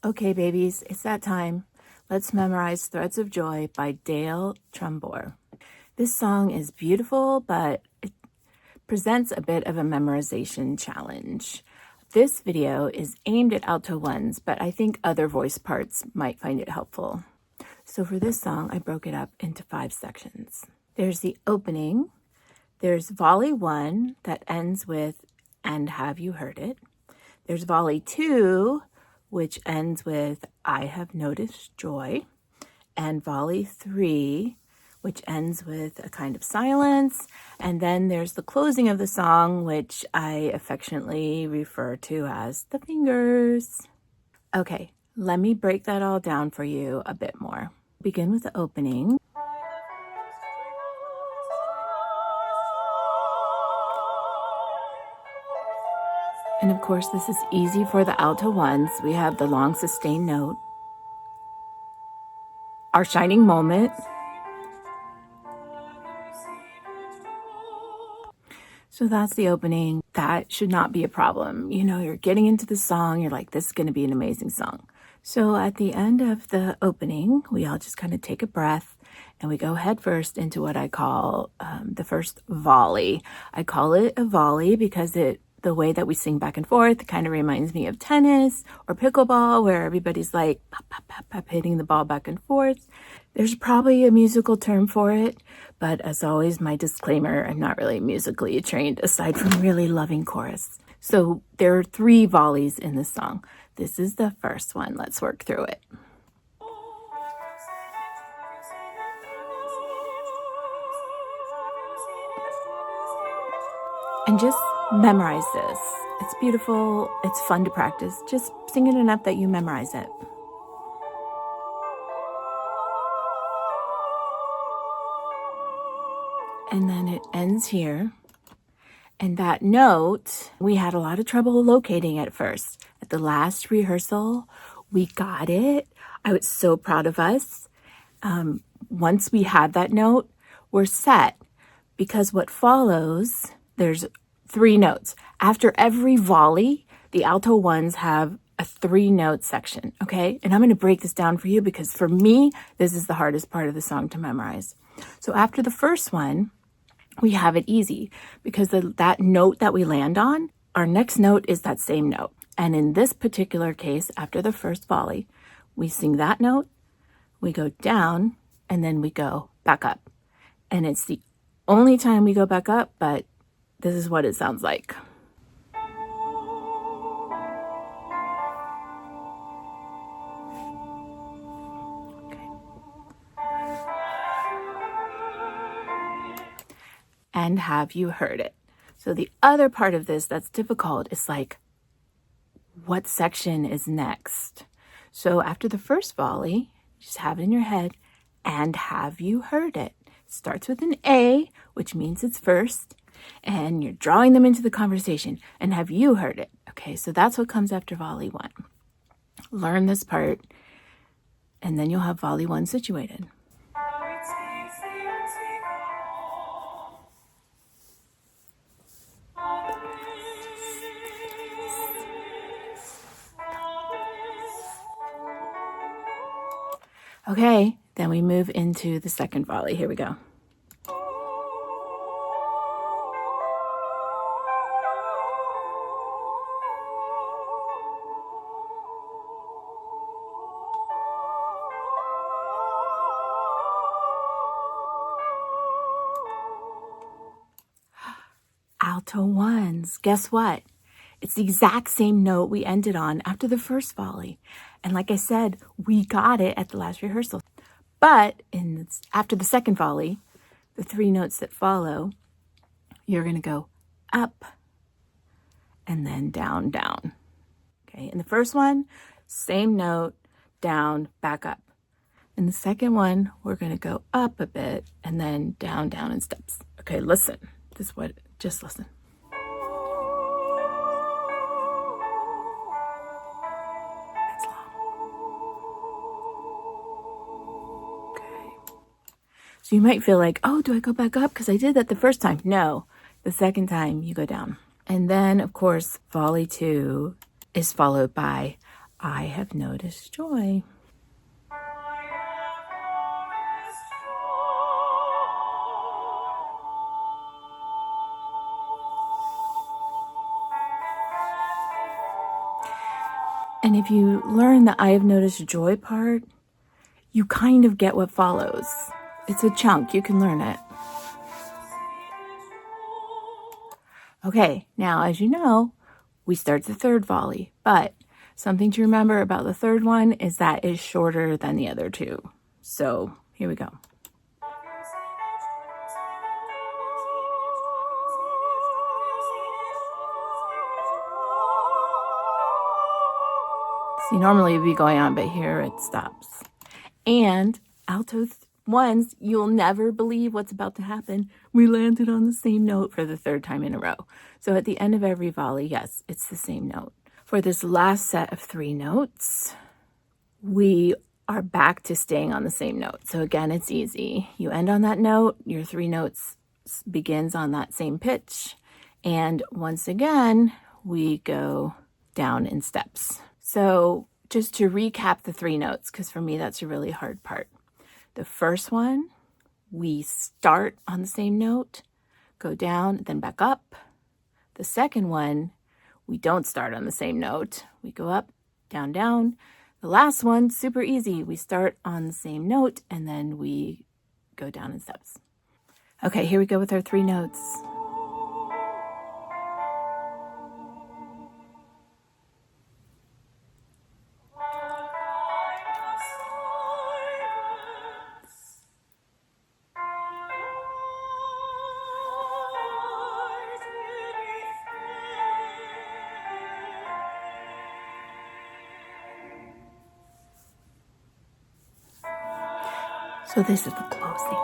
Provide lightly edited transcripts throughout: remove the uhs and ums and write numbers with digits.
Okay, babies, it's that time. Let's memorize Threads of Joy by Dale Trumbore. This song is beautiful, but it presents a bit of a memorization challenge. This video is aimed at alto ones, but I think other voice parts might find it helpful. So for this song, I broke it up into 5 sections. There's the opening. There's volley 1 that ends with, "And have you heard it?" There's volley 2, which ends with, "I have noticed joy," and volley 3, which ends with a kind of silence. And then there's the closing of the song, which I affectionately refer to as the fingers. Okay, let me break that all down for you a bit more. Begin with the opening. And of course, this is easy for the alto ones. We have the long sustained note, our shining moment, so that's the opening. That should not be a problem. You know, you're getting into the song, you're like, this is going to be an amazing song. So at the end of the opening, we all just kind of take a breath and we go head first into what I call the first volley. I call it a volley because the way that we sing back and forth kind of reminds me of tennis or pickleball, where everybody's like pop, pop, pop, pop, hitting the ball back and forth. There's probably a musical term for it, but as always, my disclaimer, I'm not really musically trained aside from really loving chorus. So there are 3 volleys in this song. This is the first one. Let's work through it. And just memorize this. It's beautiful. It's fun to practice. Just sing it enough that you memorize it. And then it ends here. And that note, we had a lot of trouble locating at first. At the last rehearsal, we got it. I was so proud of us. Once we had that note, we're set. Because what follows, there's 3 notes. After every volley, the alto ones have a 3-note section, okay? And I'm going to break this down for you because for me, this is the hardest part of the song to memorize. So after the first one, we have it easy because that note that we land on, our next note is that same note. And in this particular case, after the first volley, we sing that note, we go down, and then we go back up. And it's the only time we go back up, but this is what it sounds like. Okay. And have you heard it? So the other part of this that's difficult is like, what section is next? So after the first volley, just have it in your head, and have you heard it? It starts with an A, which means it's first. And you're drawing them into the conversation. And have you heard it? Okay, so that's what comes after volley 1. Learn this part, and then you'll have volley 1 situated. Okay, then we move into the second volley. Here we go. Alto ones. Guess what? It's the exact same note we ended on after the first volley. And like I said, we got it at the last rehearsal. But after the second volley, the 3 notes that follow, you're going to go up and then down, down. Okay, in the first one, same note, down, back up. In the second one, we're going to go up a bit and then down, down in steps. Okay, listen. Just listen. It's long. Okay. So you might feel like, oh, do I go back up? Because I did that the first time. No, the second time you go down. And then, of course, volley 2 is followed by I have noticed joy. And if you learn the I have noticed joy part, you kind of get what follows. It's a chunk, you can learn it. Okay, now as you know, we start the third volley, but something to remember about the third one is that it's shorter than the other two. So here we go. See, normally it would be going on, but here it stops. And alto ones, you'll never believe what's about to happen. We landed on the same note for the third time in a row. So at the end of every volley, yes, it's the same note. For this last set of 3 notes, we are back to staying on the same note. So again, it's easy. You end on that note, your 3 notes begins on that same pitch. And once again, we go down in steps. So just to recap the 3 notes, because for me, that's a really hard part. The first one, we start on the same note, go down, then back up. The second one, we don't start on the same note. We go up, down, down. The last one, super easy. We start on the same note and then we go down in steps. Okay, here we go with our 3 notes. So this is the closing.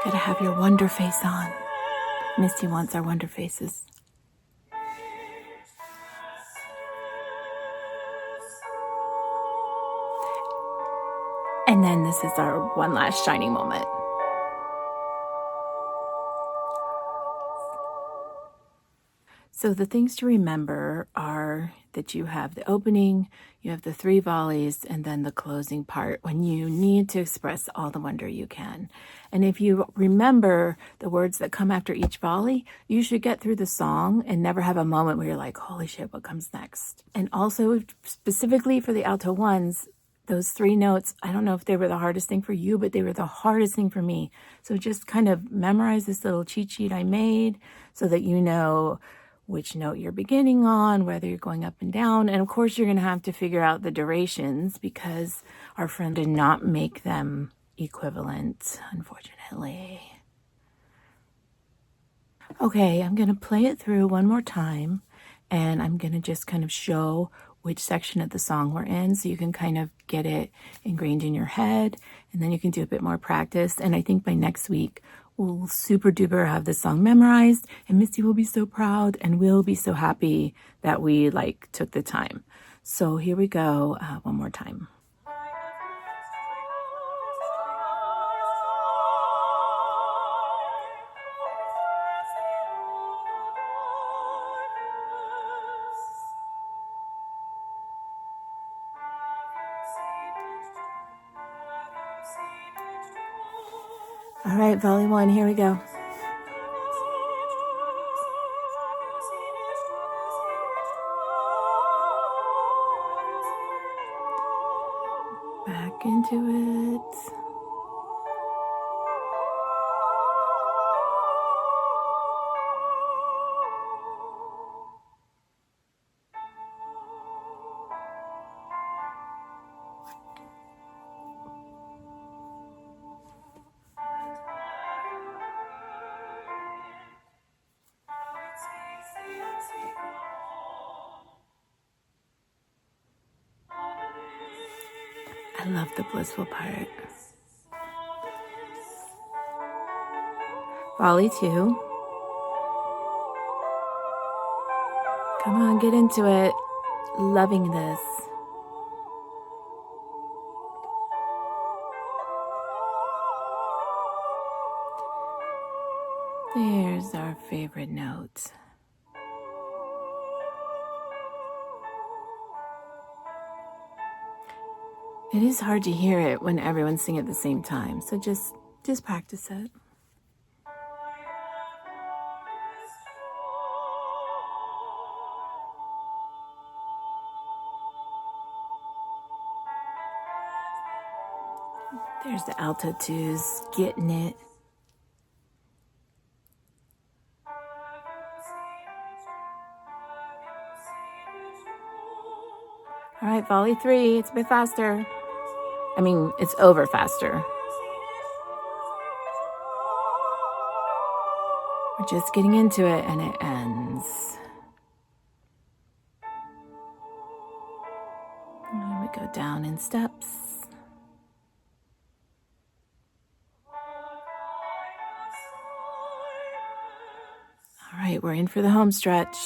Gotta have your wonder face on. Misty wants our wonder faces. And then this is our one last shining moment. So the things to remember are that you have the opening, you have the 3 volleys, and then the closing part when you need to express all the wonder you can. And if you remember the words that come after each volley, you should get through the song and never have a moment where you're like, holy shit, what comes next? And also specifically for the alto ones, those 3 notes, I don't know if they were the hardest thing for you, but they were the hardest thing for me. So just kind of memorize this little cheat sheet I made so that you know which note you're beginning on, whether you're going up and down. And of course, you're going to have to figure out the durations because our friend did not make them equivalent, unfortunately. Okay, I'm going to play it through one more time, and I'm going to just kind of show which section of the song we're in so you can kind of get it ingrained in your head, and then you can do a bit more practice. And I think by next week, we'll super duper have this song memorized, and Misty will be so proud, and we'll be so happy that we took the time. So here we go, one more time. All right, volley 1, here we go. Back into it. I love the blissful part. Volley 2. Come on, get into it. Loving this. There's our favorite note. It is hard to hear it when everyone's singing at the same time, so just practice it. There's the alto twos, getting it. All right, volley 3, it's a bit faster. I mean, it's over faster. We're just getting into it and it ends. And we go down in steps. All right, we're in for the home stretch.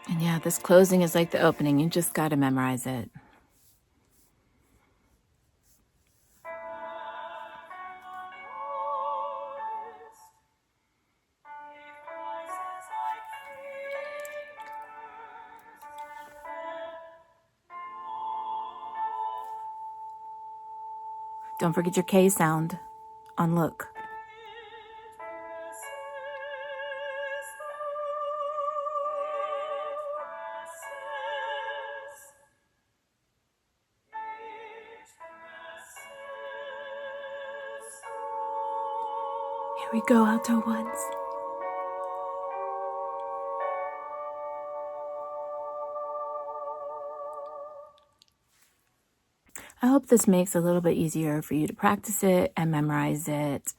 And yeah, this closing is like the opening. You just got to memorize it. Don't forget your K sound on look. Here we go, alto ones. I hope this makes it a little bit easier for you to practice it and memorize it.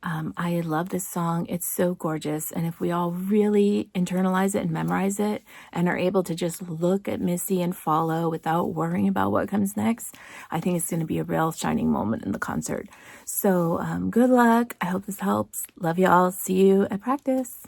I love this song. It's so gorgeous. And if we all really internalize it and memorize it and are able to just look at Missy and follow without worrying about what comes next, I think it's going to be a real shining moment in the concert. So good luck. I hope this helps. Love you all. See you at practice.